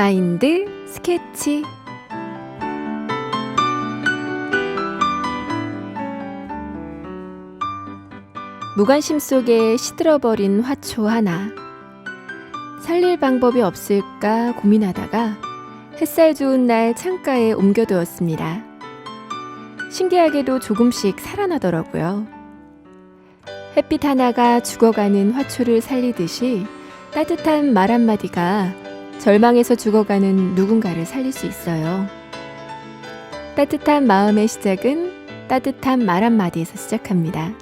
마인드 스케치. 무관심 속에 시들어버린 화초 하나. 살릴 방법이 없을까 고민하다가 햇살 좋은 날 창가에 옮겨두었습니다. 신기하게도 조금씩 살아나더라고요. 햇빛 하나가 죽어가는 화초를 살리듯이 따뜻한 말 한마디가 절망에서 죽어가는 누군가를 살릴 수 있어요. 따뜻한 마음의 시작은 따뜻한 말 한마디에서 시작합니다.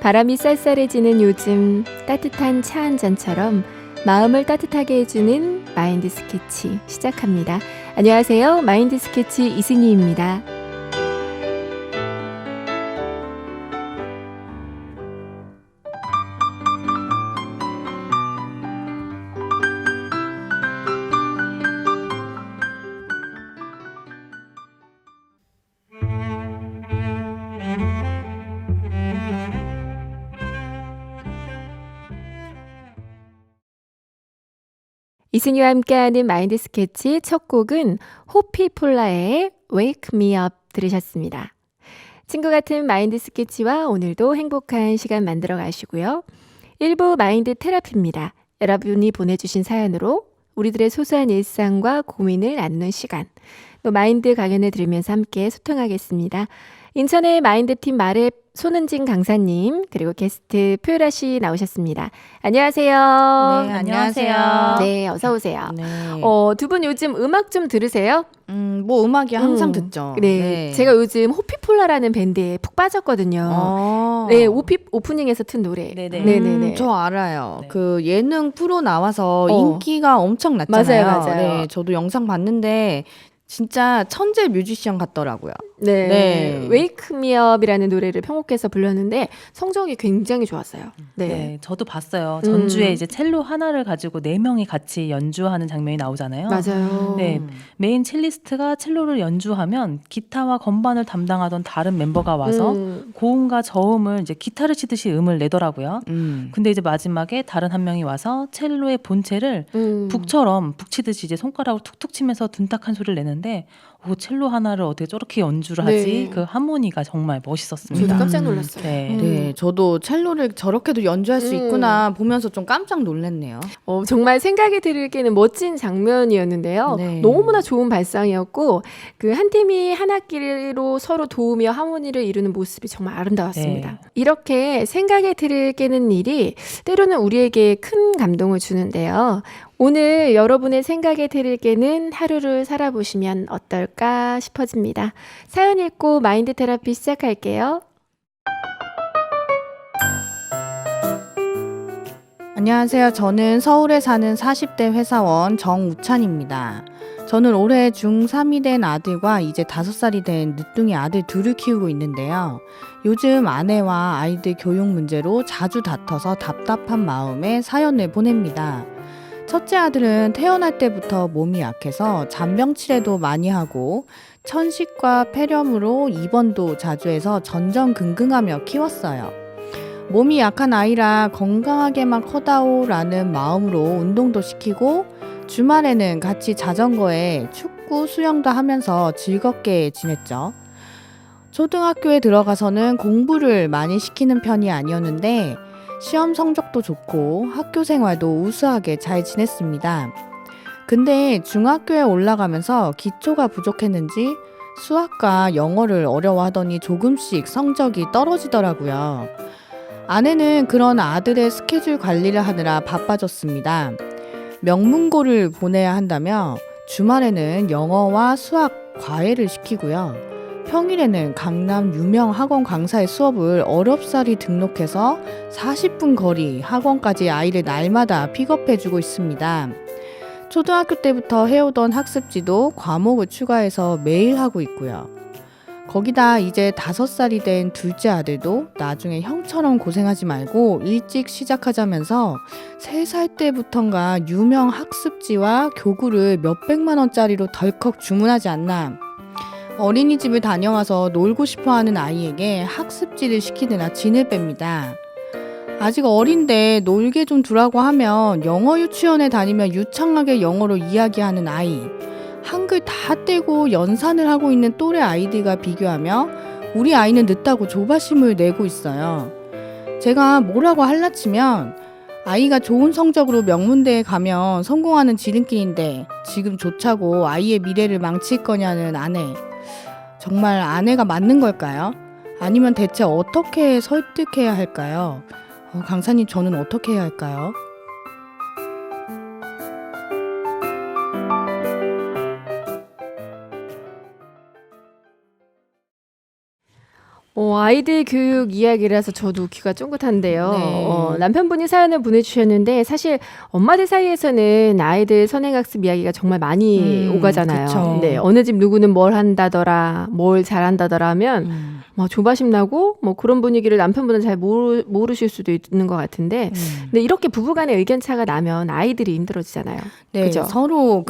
바람이 쌀쌀해지는 요즘 따뜻한 차 한 잔처럼 마음을 따뜻하게 해주는 마인드 스케치 시작합니다. 안녕하세요. 마인드 스케치 이승희입니다. 이승희와 함께하는 마인드 스케치 첫 곡은 호피폴라의 Wake Me Up 들으셨습니다. 친구 같은 마인드 스케치와 오늘도 행복한 시간 만들어 가시고요. 1부 마인드 테라피입니다. 여러분이 보내주신 사연으로 우리들의 소소한 일상과 고민을 나누는 시간, 또 마인드 강연을 들으면서 함께 소통하겠습니다. 인천의 마인드팀 마랩 손은진 강사님, 그리고 게스트 표유라 씨 나오셨습니다. 안녕하세요. 네, 안녕하세요. 네, 어서 오세요. 네. 두 분 요즘 음악 좀 들으세요? 뭐 음악이 항상 듣죠. 네. 제가 요즘 호피폴라라는 밴드에 푹 빠졌거든요. 네, 오프닝에서 튼 노래. 네네네. 저 알아요. 네. 그 예능 프로 나와서 인기가 엄청 났잖아요. 맞아요. 네, 저도 영상 봤는데 진짜 천재 뮤지션 같더라고요. 네. Wake Me Up이라는 노래를 편곡해서 불렀는데 성적이 굉장히 좋았어요. 네, 저도 봤어요. 전주에 이제 첼로 하나를 가지고 4명이 같이 연주하는 장면이 나오잖아요. 맞아요. 네, 메인 첼리스트가 첼로를 연주하면 기타와 건반을 담당하던 다른 멤버가 와서 고음과 저음을 이제 기타를 치듯이 음을 내더라고요. 근데 이제 마지막에 다른 한 명이 와서 첼로의 본체를 북처럼 북치듯이 이제 손가락으로 툭툭 치면서 둔탁한 소리를 내는데 첼로 하나를 어떻게 저렇게 연주를 하지? 네. 그 하모니가 정말 멋있었습니다. 저도 깜짝 놀랐어요. 네. 네, 저도 첼로를 저렇게도 연주할 수 있구나 보면서 좀 깜짝 놀랐네요. 정말 생각이 들기는 멋진 장면이었는데요. 네. 너무나 좋은 발상이었고 그 한 팀이 한 악기로 서로 도우며 하모니를 이루는 모습이 정말 아름다웠습니다. 네. 이렇게 생각이 들게는 일이 때로는 우리에게 큰 감동을 주는데요. 오늘 여러분의 생각에 들게는 하루를 살아보시면 어떨까 싶어집니다. 사연 읽고 마인드 테라피 시작할게요. 안녕하세요. 저는 서울에 사는 40대 회사원 정우찬입니다. 저는 올해 중3이 된 아들과 이제 5살이 된 늦둥이 아들 둘을 키우고 있는데요. 요즘 아내와 아이들 교육 문제로 자주 다퉈서 답답한 마음에 사연을 보냅니다. 첫째 아들은 태어날 때부터 몸이 약해서 잔병치레도 많이 하고 천식과 폐렴으로 입원도 자주 해서 전전긍긍하며 키웠어요. 몸이 약한 아이라 건강하게만 커다오라는 마음으로 운동도 시키고 주말에는 같이 자전거에 축구, 수영도 하면서 즐겁게 지냈죠. 초등학교에 들어가서는 공부를 많이 시키는 편이 아니었는데 시험 성적도 좋고 학교 생활도 우수하게 잘 지냈습니다. 근데 중학교에 올라가면서 기초가 부족했는지 수학과 영어를 어려워하더니 조금씩 성적이 떨어지더라고요. 아내는 그런 아들의 스케줄 관리를 하느라 바빠졌습니다. 명문고를 보내야 한다며 주말에는 영어와 수학 과외를 시키고요. 평일에는 강남 유명 학원 강사의 수업을 어렵사리 등록해서 40분 거리 학원까지 아이를 날마다 픽업해주고 있습니다. 초등학교 때부터 해오던 학습지도 과목을 추가해서 매일 하고 있고요. 거기다 이제 5살이 된 둘째 아들도 나중에 형처럼 고생하지 말고 일찍 시작하자면서 3살 때부턴가 유명 학습지와 교구를 몇백만 원짜리로 덜컥 주문하지 않나. 어린이집을 다녀와서 놀고 싶어하는 아이에게 학습지를 시키느라 진을 뺍니다. 아직 어린데 놀게 좀 두라고 하면 영어 유치원에 다니면 유창하게 영어로 이야기하는 아이, 한글 다 떼고 연산을 하고 있는 또래 아이들과 비교하며 우리 아이는 늦다고 조바심을 내고 있어요. 제가 뭐라고 할라치면 아이가 좋은 성적으로 명문대에 가면 성공하는 지름길인데 지금 좋자고 아이의 미래를 망칠 거냐는 아내. 정말 아내가 맞는 걸까요? 아니면 대체 어떻게 설득해야 할까요? 강사님, 저는 어떻게 해야 할까요? 아이들 교육 이야기라서 저도 귀가 쫑긋한데요. 네. 남편분이 사연을 보내주셨는데 사실 엄마들 사이에서는 아이들 선행학습 이야기가 정말 많이 오가잖아요. 그쵸. 네, 어느 집 누구는 뭘 한다더라, 뭘 잘한다더라 하면 막 조바심 나고 뭐 그런 분위기를 남편분은 잘 모르실 수도 있는 것 같은데 근데 이렇게 부부간의 의견 차가 나면 아이들이 힘들어지잖아요. 네, 그죠? 서로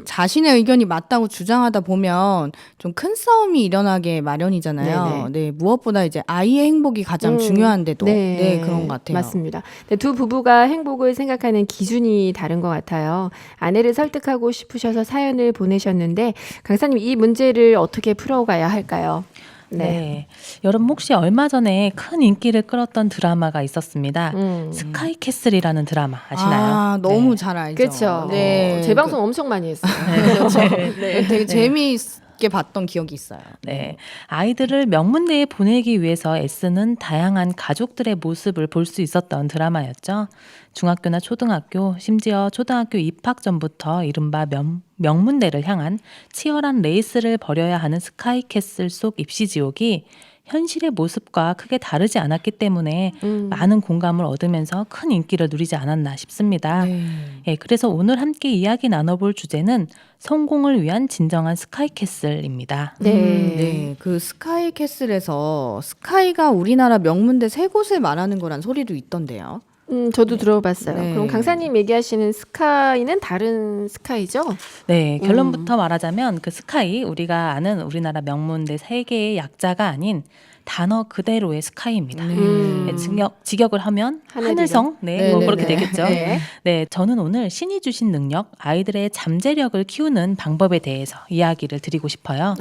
자신의 의견이 맞다고 주장하다 보면 좀 큰 싸움이 일어나게 마련이잖아요. 네, 무엇보다 이제 아이의 행복이 가장 중요한데도 네, 그런 것 같아요. 맞습니다. 네, 두 부부가 행복을 생각하는 기준이 다른 것 같아요. 아내를 설득하고 싶으셔서 사연을 보내셨는데 강사님, 이 문제를 어떻게 풀어가야 할까요? 네. 여러분 혹시 얼마 전에 큰 인기를 끌었던 드라마가 있었습니다. 스카이캐슬이라는 드라마 아시나요? 너무 네. 잘 알죠. 그렇죠. 네, 재방송 엄청 많이 했어요. 그렇죠. 네. 되게 재미있게 봤던 기억이 있어요. 네. 아이들을 명문대에 보내기 위해서 애쓰는 다양한 가족들의 모습을 볼 수 있었던 드라마였죠. 중학교나 초등학교, 심지어 초등학교 입학 전부터 이른바 명문대를 향한 치열한 레이스를 벌여야 하는 스카이캐슬 속 입시지옥이 현실의 모습과 크게 다르지 않았기 때문에 많은 공감을 얻으면서 큰 인기를 누리지 않았나 싶습니다. 예, 그래서 오늘 함께 이야기 나눠볼 주제는 성공을 위한 진정한 스카이캐슬입니다. 네, 그 스카이캐슬에서 스카이가 우리나라 명문대 세 곳을 말하는 거란 소리도 있던데요. 저도 들어봤어요. 네. 그럼 강사님 얘기하시는 스카이는 다른 스카이죠? 네, 결론부터 말하자면 그 스카이, 우리가 아는 우리나라 명문대 세 개의 약자가 아닌 단어 그대로의 스카이입니다. 네, 직역을 하면 하늘성, 네, 뭐 그렇게 되겠죠. 네, 저는 오늘 신이 주신 능력, 아이들의 잠재력을 키우는 방법에 대해서 이야기를 드리고 싶어요.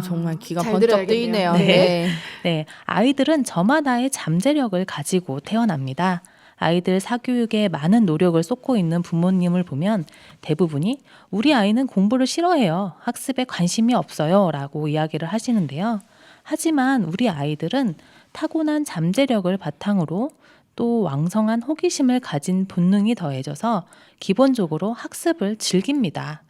정말 귀가 잘 번쩍 들어야겠네요. 뜨이네요. 네. 네, 아이들은 저마다의 잠재력을 가지고 태어납니다. 아이들 사교육에 많은 노력을 쏟고 있는 부모님을 보면 대부분이 우리 아이는 공부를 싫어해요. 학습에 관심이 없어요. 라고 이야기를 하시는데요. 하지만 우리 아이들은 타고난 잠재력을 바탕으로 또 왕성한 호기심을 가진 본능이 더해져서 기본적으로 학습을 즐깁니다.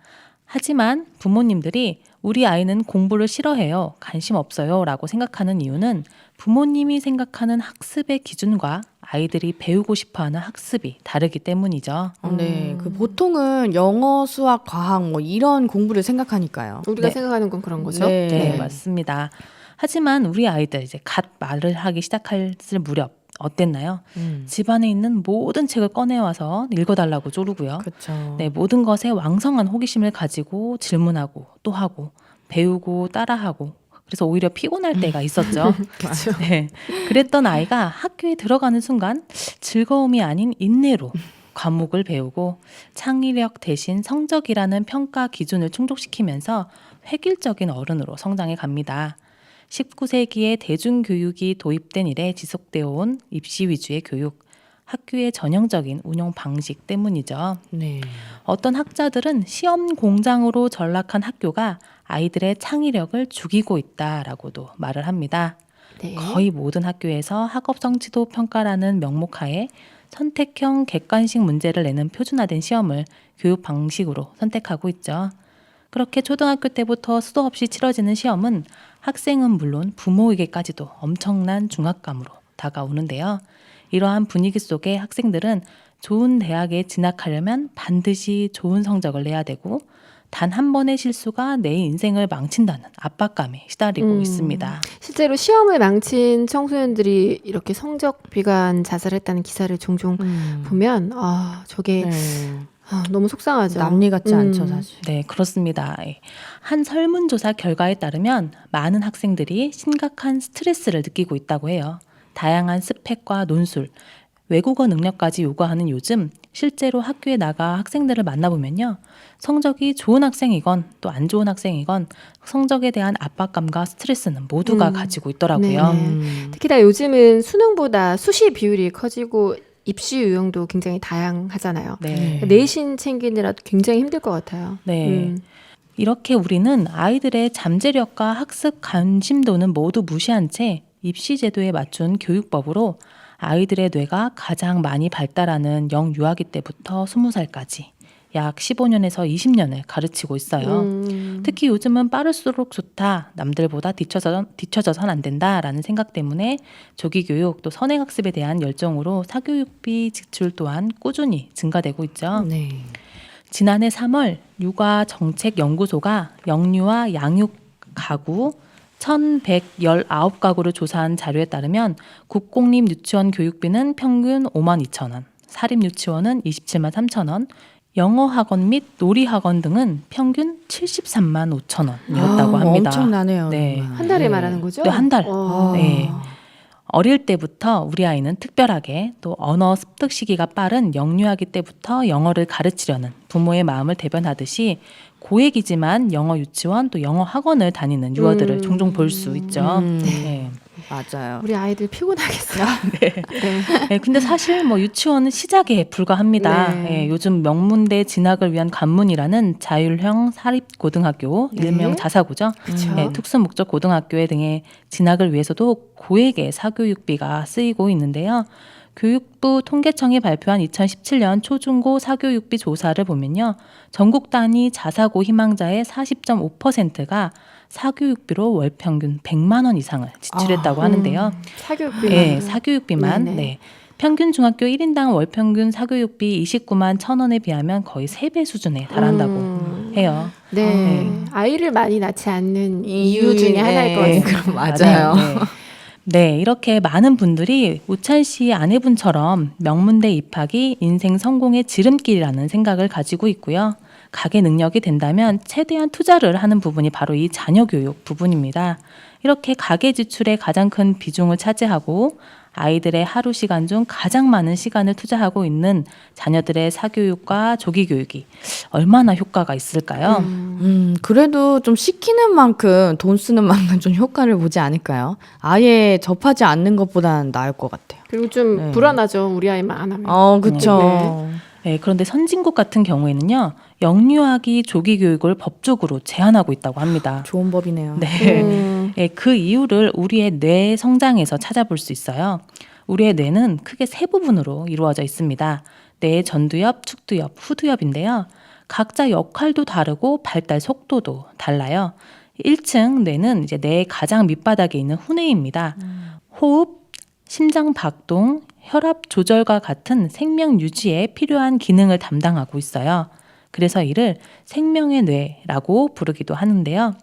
하지만 부모님들이 우리 아이는 공부를 싫어해요, 관심 없어요 라고 생각하는 이유는 부모님이 생각하는 학습의 기준과 아이들이 배우고 싶어하는 학습이 다르기 때문이죠. 네, 그 보통은 영어, 수학, 과학 뭐 이런 공부를 생각하니까요. 우리가 네. 생각하는 건 그런 거죠? 네. 네, 맞습니다. 하지만 우리 아이들 이제 갓 말을 하기 시작할 무렵 어땠나요? 집안에 있는 모든 책을 꺼내와서 읽어달라고 쪼르고요. 그렇죠. 네, 모든 것에 왕성한 호기심을 가지고 질문하고 또 하고 배우고 따라하고 그래서 오히려 피곤할 때가 있었죠. 그렇죠. 네, 그랬던 아이가 학교에 들어가는 순간 즐거움이 아닌 인내로 과목을 배우고 창의력 대신 성적이라는 평가 기준을 충족시키면서 획일적인 어른으로 성장해 갑니다. 19세기에 대중교육이 도입된 이래 지속되어 온 입시 위주의 교육, 학교의 전형적인 운영 방식 때문이죠. 네. 어떤 학자들은 시험 공장으로 전락한 학교가 아이들의 창의력을 죽이고 있다라고도 말을 합니다. 네. 거의 모든 학교에서 학업 성취도 평가라는 명목하에 선택형 객관식 문제를 내는 표준화된 시험을 교육 방식으로 선택하고 있죠. 그렇게 초등학교 때부터 수도 없이 치러지는 시험은 학생은 물론 부모에게까지도 엄청난 중압감으로 다가오는데요. 이러한 분위기 속에 학생들은 좋은 대학에 진학하려면 반드시 좋은 성적을 내야 되고 단 한 번의 실수가 내 인생을 망친다는 압박감에 시달리고 있습니다. 실제로 시험을 망친 청소년들이 이렇게 성적 비관 자살했다는 기사를 종종 보면 저게 너무 속상하죠. 남리 같지 않죠, 사실. 네, 그렇습니다. 한 설문조사 결과에 따르면 많은 학생들이 심각한 스트레스를 느끼고 있다고 해요. 다양한 스펙과 논술, 외국어 능력까지 요구하는 요즘 실제로 학교에 나가 학생들을 만나보면요. 성적이 좋은 학생이건 또 안 좋은 학생이건 성적에 대한 압박감과 스트레스는 모두가 가지고 있더라고요. 특히 나 요즘은 수능보다 수시 비율이 커지고 입시 유형도 굉장히 다양하잖아요. 네. 내신 챙기느라도 굉장히 힘들 것 같아요. 네. 이렇게 우리는 아이들의 잠재력과 학습 관심도는 모두 무시한 채 입시 제도에 맞춘 교육법으로 아이들의 뇌가 가장 많이 발달하는 영유아기 때부터 20살까지 약 15년에서 20년을 가르치고 있어요. 특히 요즘은 빠를수록 좋다, 남들보다 뒤처져선 안 된다라는 생각 때문에 조기교육 또 선행학습에 대한 열정으로 사교육비 지출 또한 꾸준히 증가되고 있죠. 네. 지난해 3월 육아정책연구소가 영유아 양육 가구 1,119가구를 조사한 자료에 따르면 국공립 유치원 교육비는 평균 52,000원, 사립유치원은 27만 3천원, 영어학원 및 놀이학원 등은 평균 73만 5천 원이었다고 합니다. 엄청나네요. 네. 정말. 한 달에 말하는 거죠? 네, 한 달. 와. 네. 어릴 때부터 우리 아이는 특별하게 또 언어 습득 시기가 빠른 영유아기 때부터 영어를 가르치려는 부모의 마음을 대변하듯이 고액이지만 영어 유치원 또 영어 학원을 다니는 유아들을 종종 볼 수 있죠. 네. 맞아요. 우리 아이들 피곤하겠어요. 네. 네. 네, 근데 사실 뭐 유치원은 시작에 불과합니다. 네. 네, 요즘 명문대 진학을 위한 관문이라는 자율형 사립고등학교, 네. 일명 자사고죠. 그쵸. 네, 특수목적 고등학교에 등의 진학을 위해서도 고액의 사교육비가 쓰이고 있는데요. 교육부 통계청이 발표한 2017년 초중고 사교육비 조사를 보면요. 전국 단위 자사고 희망자의 40.5%가 사교육비로 월 평균 100만 원 이상을 지출했다고 하는데요. 사교육비만. 네, 사교육비만. 네네. 네. 평균 중학교 1인당 월 평균 사교육비 29만 1,000원에 비하면 거의 3배 수준에 달한다고 해요. 네. 네. 아이를 많이 낳지 않는 이유 중에 하나일 것 네, 같습니다. 그럼 맞아요. 네. 네, 이렇게 많은 분들이 우찬 씨 아내분처럼 명문대 입학이 인생 성공의 지름길이라는 생각을 가지고 있고요. 가계 능력이 된다면 최대한 투자를 하는 부분이 바로 이 자녀 교육 부분입니다. 이렇게 가계 지출의 가장 큰 비중을 차지하고 아이들의 하루 시간 중 가장 많은 시간을 투자하고 있는 자녀들의 사교육과 조기 교육이 얼마나 효과가 있을까요? 그래도 좀 시키는 만큼 돈 쓰는 만큼 좀 효과를 보지 않을까요? 아예 접하지 않는 것보다는 나을 것 같아요. 그리고 좀 네. 불안하죠. 우리 아이만 안 하면. 그쵸. 네, 그런데 선진국 같은 경우에는요, 영유아기 조기 교육을 법적으로 제한하고 있다고 합니다. 좋은 법이네요. 네. 네, 그 이유를 우리의 뇌 성장에서 찾아볼 수 있어요. 우리의 뇌는 크게 세 부분으로 이루어져 있습니다. 뇌의 전두엽, 축두엽, 후두엽인데요. 각자 역할도 다르고 발달 속도도 달라요. 1층 뇌는 이제 뇌의 가장 밑바닥에 있는 후뇌입니다. 호흡, 심장 박동, 혈압 조절과 같은 생명 유지에 필요한 기능을 담당하고 있어요. 그래서 이를 생명의 뇌라고 부르기도 하는데요.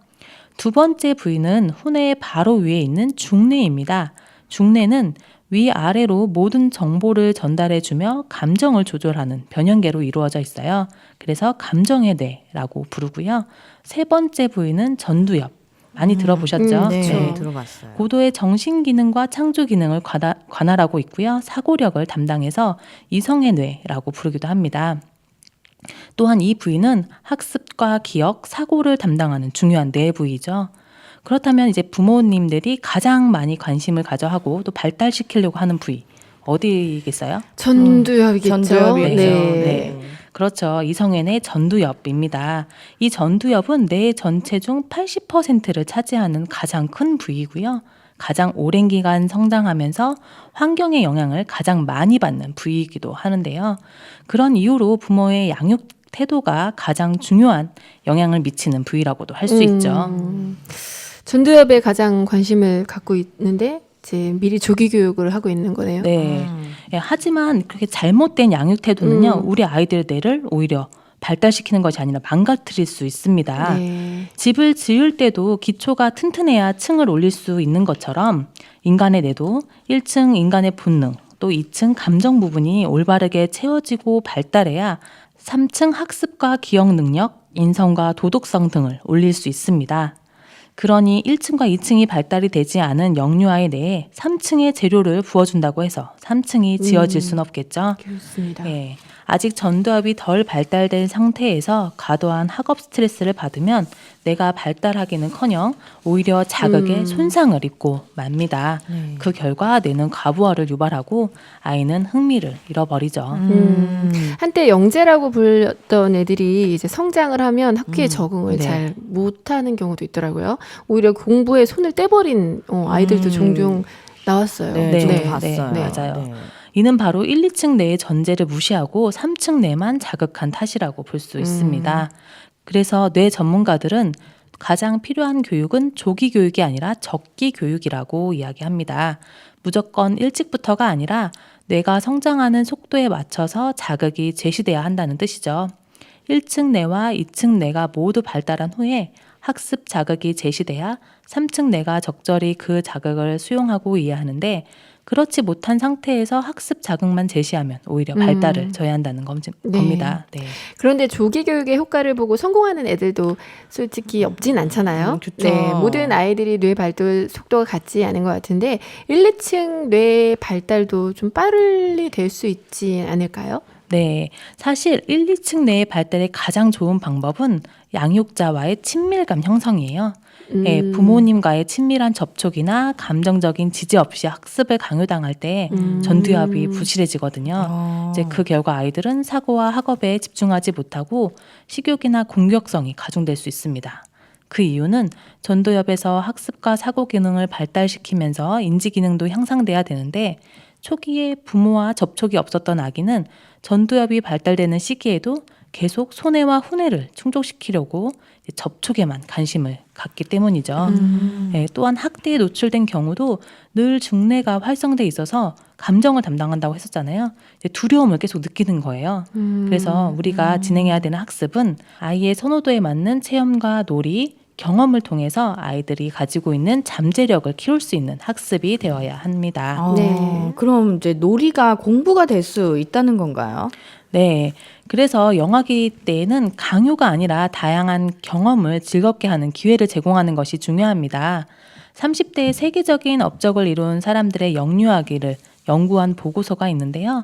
두 번째 부위는 후뇌의 바로 위에 있는 중뇌입니다. 중뇌는 위아래로 모든 정보를 전달해주며 감정을 조절하는 변형계로 이루어져 있어요. 그래서 감정의 뇌라고 부르고요. 세 번째 부위는 전두엽. 많이 들어보셨죠? 네, 그쵸. 들어봤어요. 고도의 정신 기능과 창조 기능을 관할하고 있고요. 사고력을 담당해서 이성의 뇌라고 부르기도 합니다. 또한 이 부위는 학습과 기억, 사고를 담당하는 중요한 뇌 부위죠. 그렇다면 이제 부모님들이 가장 많이 관심을 가져하고 또 발달시키려고 하는 부위 어디겠어요? 전두엽이겠죠. 전두엽이죠. 네. 그렇죠. 이성의 뇌 전두엽입니다. 이 전두엽은 뇌 전체 중 80%를 차지하는 가장 큰 부위고요. 가장 오랜 기간 성장하면서 환경의 영향을 가장 많이 받는 부위이기도 하는데요. 그런 이유로 부모의 양육 태도가 가장 중요한 영향을 미치는 부위라고도 할 수 있죠. 전두엽에 가장 관심을 갖고 있는데 이제 미리 조기 교육을 하고 있는 거네요. 네. 예, 하지만 그렇게 잘못된 양육 태도는요, 우리 아이들 뇌를 오히려 발달시키는 것이 아니라 망가뜨릴 수 있습니다. 네. 집을 지을 때도 기초가 튼튼해야 층을 올릴 수 있는 것처럼 인간의 뇌도 1층 인간의 본능, 또 2층 감정 부분이 올바르게 채워지고 발달해야 3층 학습과 기억 능력, 인성과 도덕성 등을 올릴 수 있습니다. 그러니 1층과 2층이 발달이 되지 않은 영유아의 뇌에 3층의 재료를 부어준다고 해서 3층이 지어질 수는 없겠죠. 그렇습니다. 예, 아직 전두엽이 덜 발달된 상태에서 과도한 학업 스트레스를 받으면 뇌가 발달하기는커녕 오히려 자극에 손상을 입고 맙니다. 그 결과 뇌는 과부하를 유발하고 아이는 흥미를 잃어버리죠. 한때 영재라고 불렸던 애들이 이제 성장을 하면 학교에 적응을 네. 잘 못하는 경우도 있더라고요. 오히려 공부에 손을 떼버린 아이들도 종종 나왔어요. 네, 저도 네, 봤어요. 네, 맞아요. 네. 이는 바로 1, 2층 내의 전제를 무시하고 3층 내만 자극한 탓이라고 볼 수 있습니다. 그래서 뇌 전문가들은 가장 필요한 교육은 조기 교육이 아니라 적기 교육이라고 이야기합니다. 무조건 일찍부터가 아니라 뇌가 성장하는 속도에 맞춰서 자극이 제시돼야 한다는 뜻이죠. 1층 내와 2층 내가 모두 발달한 후에 학습 자극이 제시돼야 3층 내가 적절히 그 자극을 수용하고 이해하는데 그렇지 못한 상태에서 학습 자극만 제시하면 오히려 발달을 저해한다는 겁니다. 네. 그런데 조기 교육의 효과를 보고 성공하는 애들도 솔직히 없진 않잖아요. 그쵸. 네, 모든 아이들이 뇌 발달 속도가 같지 않은 것 같은데 1, 2층 뇌 발달도 좀 빨리 될 수 있지 않을까요? 네, 사실 1, 2층 내의 발달에 가장 좋은 방법은 양육자와의 친밀감 형성이에요. 예, 부모님과의 친밀한 접촉이나 감정적인 지지 없이 학습을 강요당할 때 전두엽이 부실해지거든요. 이제 그 결과 아이들은 사고와 학업에 집중하지 못하고 식욕이나 공격성이 가중될 수 있습니다. 그 이유는 전두엽에서 학습과 사고 기능을 발달시키면서 인지 기능도 향상돼야 되는데 초기에 부모와 접촉이 없었던 아기는 전두엽이 발달되는 시기에도 계속 손해와 후회를 충족시키려고 접촉에만 관심을 갖기 때문이죠. 또한 학대에 노출된 경우도 늘 중뇌가 활성돼 있어서 감정을 담당한다고 했었잖아요. 두려움을 계속 느끼는 거예요. 그래서 우리가 진행해야 되는 학습은 아이의 선호도에 맞는 체험과 놀이, 경험을 통해서 아이들이 가지고 있는 잠재력을 키울 수 있는 학습이 되어야 합니다. 네. 그럼 이제 놀이가 공부가 될 수 있다는 건가요? 네. 그래서 영아기 때에는 강요가 아니라 다양한 경험을 즐겁게 하는 기회를 제공하는 것이 중요합니다. 30대의 세계적인 업적을 이룬 사람들의 영유아기를 연구한 보고서가 있는데요.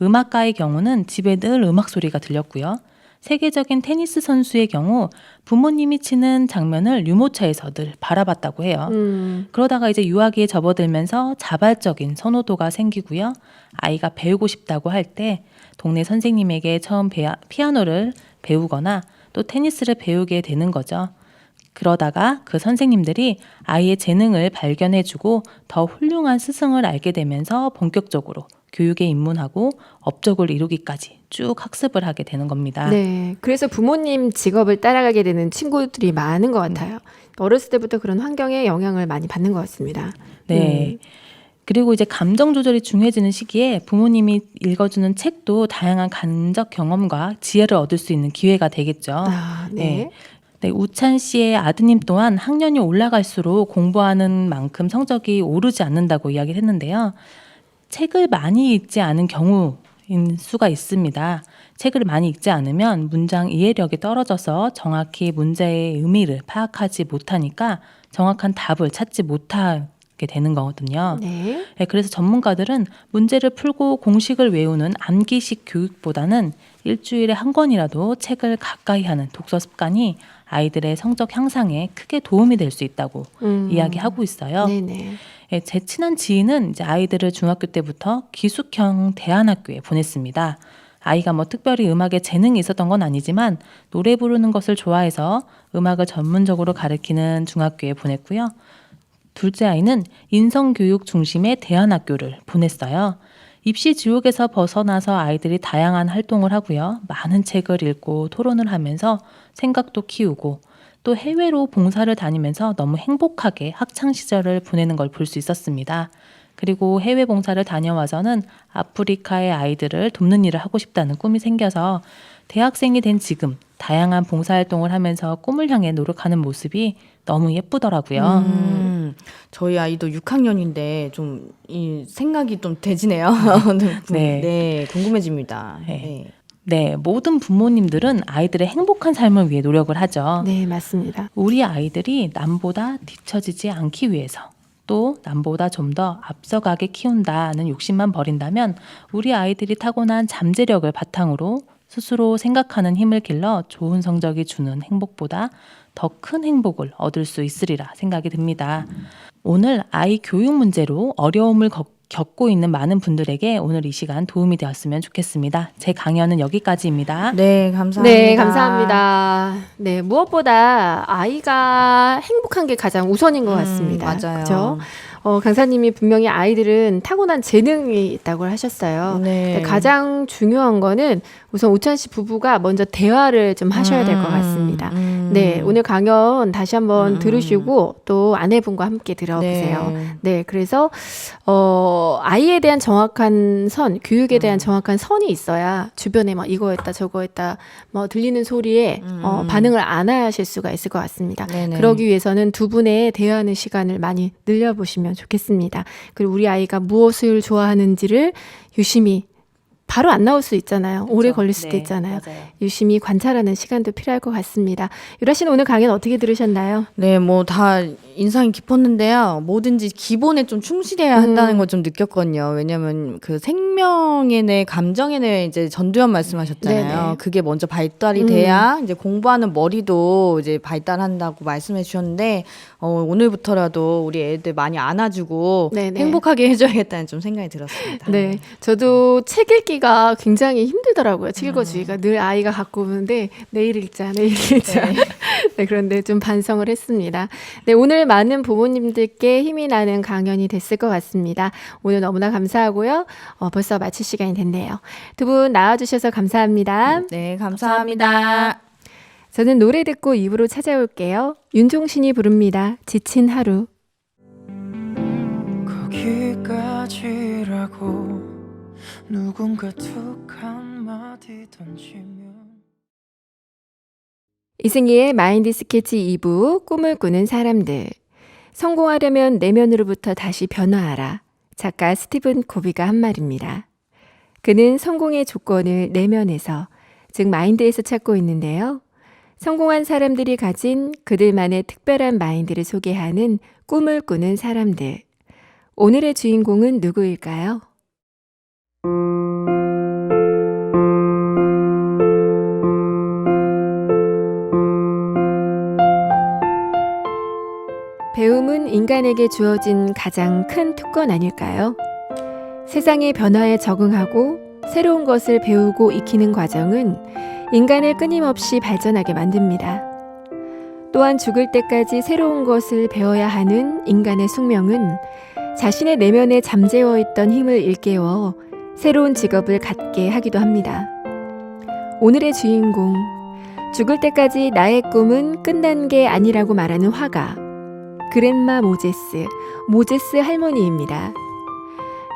음악가의 경우는 집에 늘 음악 소리가 들렸고요. 세계적인 테니스 선수의 경우 부모님이 치는 장면을 유모차에서 늘 바라봤다고 해요. 그러다가 이제 유아기에 접어들면서 자발적인 선호도가 생기고요. 아이가 배우고 싶다고 할 때 동네 선생님에게 처음 피아노를 배우거나 또 테니스를 배우게 되는 거죠. 그러다가 그 선생님들이 아이의 재능을 발견해주고 더 훌륭한 스승을 알게 되면서 본격적으로 교육에 입문하고 업적을 이루기까지 쭉 학습을 하게 되는 겁니다. 네. 그래서 부모님 직업을 따라가게 되는 친구들이 많은 것 같아요. 어렸을 때부터 그런 환경에 영향을 많이 받는 것 같습니다. 네. 그리고 이제 감정 조절이 중요해지는 시기에 부모님이 읽어주는 책도 다양한 간접 경험과 지혜를 얻을 수 있는 기회가 되겠죠. 아, 네. 네, 우찬 씨의 아드님 또한 학년이 올라갈수록 공부하는 만큼 성적이 오르지 않는다고 이야기를 했는데요. 책을 많이 읽지 않은 경우인 수가 있습니다. 책을 많이 읽지 않으면 문장 이해력이 떨어져서 정확히 문제의 의미를 파악하지 못하니까 정확한 답을 찾지 못하게 되는 거거든요. 네. 네, 그래서 전문가들은 문제를 풀고 공식을 외우는 암기식 교육보다는 일주일에 한 권이라도 책을 가까이 하는 독서 습관이 아이들의 성적 향상에 크게 도움이 될 수 있다고 이야기하고 있어요. 네네. 예, 제 친한 지인은 이제 아이들을 중학교 때부터 기숙형 대안학교에 보냈습니다. 아이가 뭐 특별히 음악에 재능이 있었던 건 아니지만 노래 부르는 것을 좋아해서 음악을 전문적으로 가르치는 중학교에 보냈고요. 둘째 아이는 인성교육 중심의 대안학교를 보냈어요. 입시 지옥에서 벗어나서 아이들이 다양한 활동을 하고요. 많은 책을 읽고 토론을 하면서 생각도 키우고 또 해외로 봉사를 다니면서 너무 행복하게 학창 시절을 보내는 걸 볼 수 있었습니다. 그리고 해외 봉사를 다녀와서는 아프리카의 아이들을 돕는 일을 하고 싶다는 꿈이 생겨서 대학생이 된 지금 다양한 봉사활동을 하면서 꿈을 향해 노력하는 모습이 너무 예쁘더라고요. 저희 아이도 6학년인데 좀 이 생각이 좀 되지네요. 네. 네, 궁금해집니다. 네. 네. 네, 모든 부모님들은 아이들의 행복한 삶을 위해 노력을 하죠. 네, 맞습니다. 우리 아이들이 남보다 뒤처지지 않기 위해서 또 남보다 좀 더 앞서가게 키운다는 욕심만 버린다면 우리 아이들이 타고난 잠재력을 바탕으로 스스로 생각하는 힘을 길러 좋은 성적이 주는 행복보다 더 큰 행복을 얻을 수 있으리라 생각이 듭니다. 오늘 아이 교육 문제로 어려움을 겪고 있는 많은 분들에게 오늘 이 시간 도움이 되었으면 좋겠습니다. 제 강연은 여기까지입니다. 네, 감사합니다. 네, 감사합니다. 네, 무엇보다 아이가 행복한 게 가장 우선인 것 같습니다. 맞아요. 그죠? 강사님이 분명히 아이들은 타고난 재능이 있다고 하셨어요. 네. 가장 중요한 거는 우선 우찬 씨 부부가 먼저 대화를 좀 하셔야 될 것 같습니다. 네, 오늘 강연 다시 한번 들으시고 또 아내분과 함께 들어보세요. 네, 그래서 아이에 대한 정확한 선, 교육에 대한 정확한 선이 있어야 주변에 막 이거 했다 저거 했다 뭐 들리는 소리에 반응을 안 하실 수가 있을 것 같습니다. 네네. 그러기 위해서는 두 분의 대화하는 시간을 많이 늘려보시면 좋겠습니다. 그리고 우리 아이가 무엇을 좋아하는지를 유심히 바로 안 나올 수 있잖아요. 오래 걸릴 수도 있잖아요. 맞아요. 유심히 관찰하는 시간도 필요할 것 같습니다. 유라 씨는 오늘 강연 어떻게 들으셨나요? 네, 뭐 다 인상이 깊었는데요. 뭐든지 기본에 좀 충실해야 한다는 걸 좀 느꼈거든요. 왜냐면 그 생명에 내 감정에 내 이제 전두현 말씀하셨잖아요. 네네. 그게 먼저 발달이 돼야 이제 공부하는 머리도 이제 발달한다고 말씀해 주셨는데 오늘부터라도 우리 애들 많이 안아주고 네네. 행복하게 해줘야겠다는 좀 생각이 들었습니다. 네, 저도 책 읽기가 굉장히 힘들더라고요. 책 읽어주기가 늘 아이가 갖고 오는데 내일 읽자. 네, 그런데 좀 반성을 했습니다. 네, 오늘 많은 부모님들께 힘이 나는 강연이 됐을 것 같습니다. 오늘 너무나 감사하고요. 벌써 마칠 시간이 됐네요. 두 분 나와주셔서 감사합니다. 네, 감사합니다. 저는 노래 듣고 입으로 찾아올게요. 윤종신이 부릅니다. 지친 하루. 거기까지라고 누군가 툭 한마디 던지면 이승희의 마인드 스케치 2부 꿈을 꾸는 사람들. 성공하려면 내면으로부터 다시 변화하라. 작가 스티븐 코비가 한 말입니다. 그는 성공의 조건을 내면에서, 즉 마인드에서 찾고 있는데요. 성공한 사람들이 가진 그들만의 특별한 마인드를 소개하는 꿈을 꾸는 사람들. 오늘의 주인공은 누구일까요? 배움은 인간에게 주어진 가장 큰 특권 아닐까요? 세상의 변화에 적응하고 새로운 것을 배우고 익히는 과정은 인간을 끊임없이 발전하게 만듭니다. 또한 죽을 때까지 새로운 것을 배워야 하는 인간의 숙명은 자신의 내면에 잠재워 있던 힘을 일깨워 새로운 직업을 갖게 하기도 합니다. 오늘의 주인공, 죽을 때까지 나의 꿈은 끝난 게 아니라고 말하는 화가 그랜마 모제스 할머니입니다.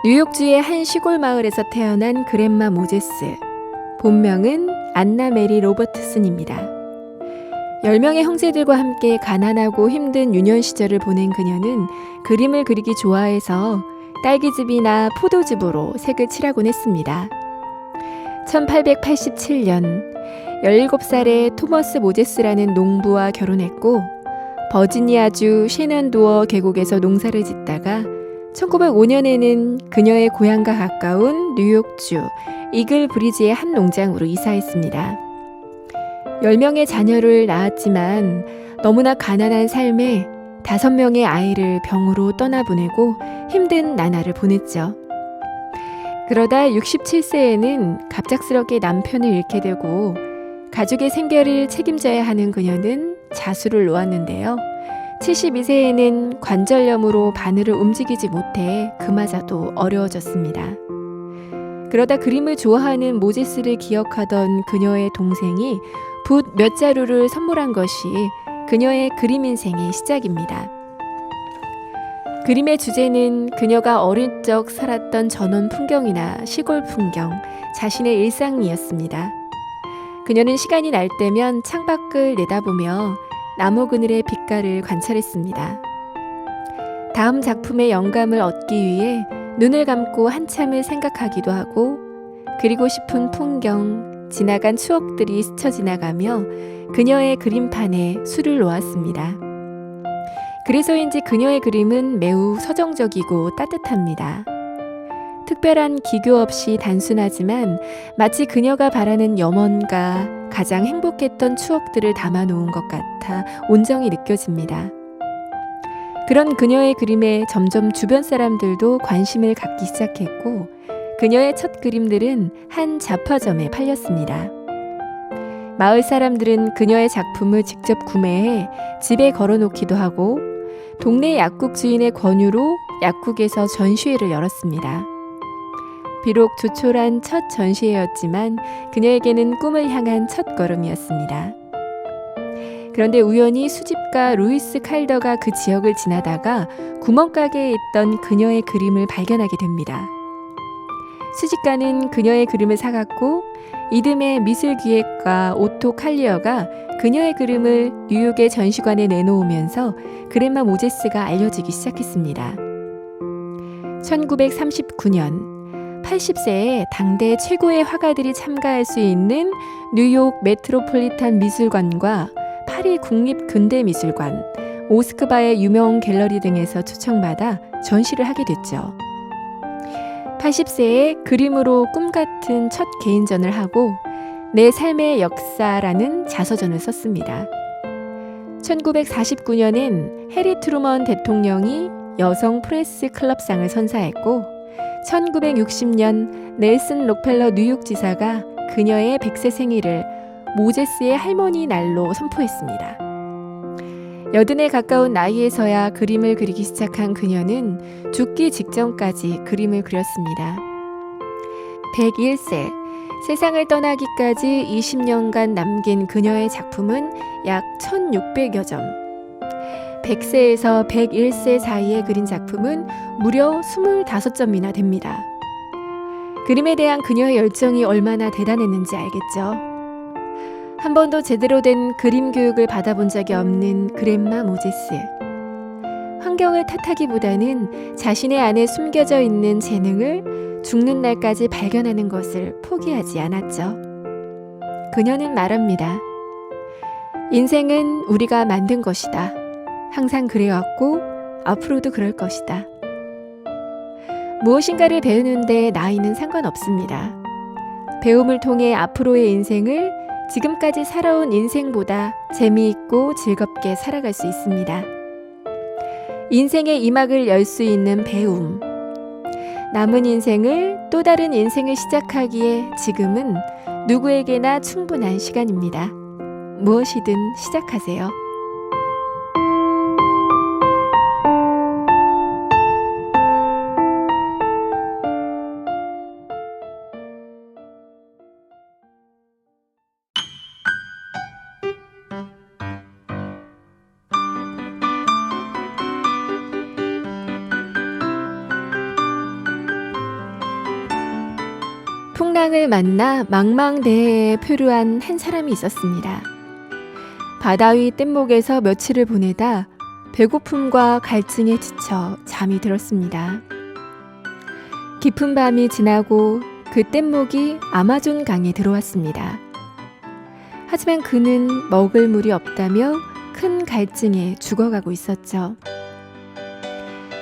뉴욕주의 한 시골 마을에서 태어난 그랜마 모제스. 본명은 안나 메리 로버트슨입니다. 10명의 형제들과 함께 가난하고 힘든 유년 시절을 보낸 그녀는 그림을 그리기 좋아해서 딸기집이나 포도즙으로 색을 칠하곤 했습니다. 1887년 17살의 토머스 모제스라는 농부와 결혼했고 버지니아주 셰넌도어 계곡에서 농사를 짓다가 1905년에는 그녀의 고향과 가까운 뉴욕주 이글 브리지의 한 농장으로 이사했습니다. 10명의 자녀를 낳았지만 너무나 가난한 삶에 5명의 아이를 병으로 떠나보내고 힘든 나날을 보냈죠. 그러다 67세에는 갑작스럽게 남편을 잃게 되고 가족의 생계를 책임져야 하는 그녀는 자수를 놓았는데요. 72세에는 관절염으로 바늘을 움직이지 못해 그마저도 어려워졌습니다. 그러다 그림을 좋아하는 모제스를 기억하던 그녀의 동생이 붓 몇 자루를 선물한 것이 그녀의 그림 인생의 시작입니다. 그림의 주제는 그녀가 어릴 적 살았던 전원 풍경이나 시골 풍경, 자신의 일상이었습니다. 그녀는 시간이 날 때면 창밖을 내다보며 나무 그늘의 빛깔을 관찰했습니다. 다음 작품의 영감을 얻기 위해 눈을 감고 한참을 생각하기도 하고 그리고 싶은 풍경, 지나간 추억들이 스쳐 지나가며 그녀의 그림판에 술을 놓았습니다. 그래서인지 그녀의 그림은 매우 서정적이고 따뜻합니다. 특별한 기교 없이 단순하지만 마치 그녀가 바라는 염원과 가장 행복했던 추억들을 담아놓은 것 같아 온정이 느껴집니다. 그런 그녀의 그림에 점점 주변 사람들도 관심을 갖기 시작했고 그녀의 첫 그림들은 한 잡화점에 팔렸습니다. 마을 사람들은 그녀의 작품을 직접 구매해 집에 걸어놓기도 하고 동네 약국 주인의 권유로 약국에서 전시회를 열었습니다. 비록 조촐한 첫 전시회였지만 그녀에게는 꿈을 향한 첫 걸음이었습니다. 그런데 우연히 수집가 루이스 칼더가 그 지역을 지나다가 구멍가게에 있던 그녀의 그림을 발견하게 됩니다. 수집가는 그녀의 그림을 사갔고 이듬해 미술기획가 오토 칼리어가 그녀의 그림을 뉴욕의 전시관에 내놓으면서 그레마 모제스가 알려지기 시작했습니다. 1939년 80세에 당대 최고의 화가들이 참가할 수 있는 뉴욕 메트로폴리탄 미술관과 파리 국립근대미술관, 모스크바의 유명 갤러리 등에서 초청받아 전시를 하게 됐죠. 80세에 그림으로 꿈같은 첫 개인전을 하고 내 삶의 역사라는 자서전을 썼습니다. 1949년엔 해리 트루먼 대통령이 여성 프레스 클럽상을 선사했고 1960년 넬슨 록펠러 뉴욕지사가 그녀의 100세 생일을 모제스의 할머니 날로 선포했습니다. 80에 가까운 나이에서야 그림을 그리기 시작한 그녀는 죽기 직전까지 그림을 그렸습니다. 101세, 세상을 떠나기까지 20년간 남긴 그녀의 작품은 약 1600여 점. 100세에서 101세 사이에 그린 작품은 무려 25점이나 됩니다. 그림에 대한 그녀의 열정이 얼마나 대단했는지 알겠죠? 한 번도 제대로 된 그림 교육을 받아본 적이 없는 그레마 모제스. 환경을 탓하기보다는 자신의 안에 숨겨져 있는 재능을 죽는 날까지 발견하는 것을 포기하지 않았죠. 그녀는 말합니다. 인생은 우리가 만든 것이다. 항상 그래왔고 앞으로도 그럴 것이다. 무엇인가를 배우는데 나이는 상관없습니다. 배움을 통해 앞으로의 인생을 지금까지 살아온 인생보다 재미있고 즐겁게 살아갈 수 있습니다. 인생의 이막을 열 수 있는 배움. 남은 인생을 또 다른 인생을 시작하기에 지금은 누구에게나 충분한 시간입니다. 무엇이든 시작하세요. 풍랑을 만나 망망대해에 표류한 한 사람이 있었습니다. 바다 위 뗏목에서 며칠을 보내다 배고픔과 갈증에 지쳐 잠이 들었습니다. 깊은 밤이 지나고 그 뗏목이 아마존 강에 들어왔습니다. 하지만 그는 먹을 물이 없다며 큰 갈증에 죽어가고 있었죠.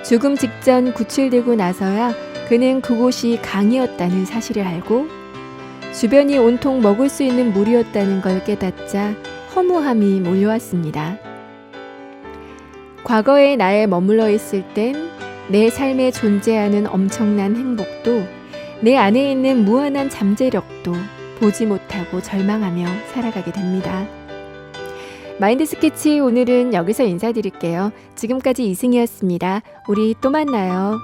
죽음 직전 구출되고 나서야 그는 그곳이 강이었다는 사실을 알고 주변이 온통 먹을 수 있는 물이었다는 걸 깨닫자 허무함이 몰려왔습니다. 과거의 나에 머물러 있을 땐 내 삶에 존재하는 엄청난 행복도 내 안에 있는 무한한 잠재력도 보지 못하고 절망하며 살아가게 됩니다. 마인드 스케치 오늘은 여기서 인사드릴게요. 지금까지 이승이었습니다. 우리 또 만나요.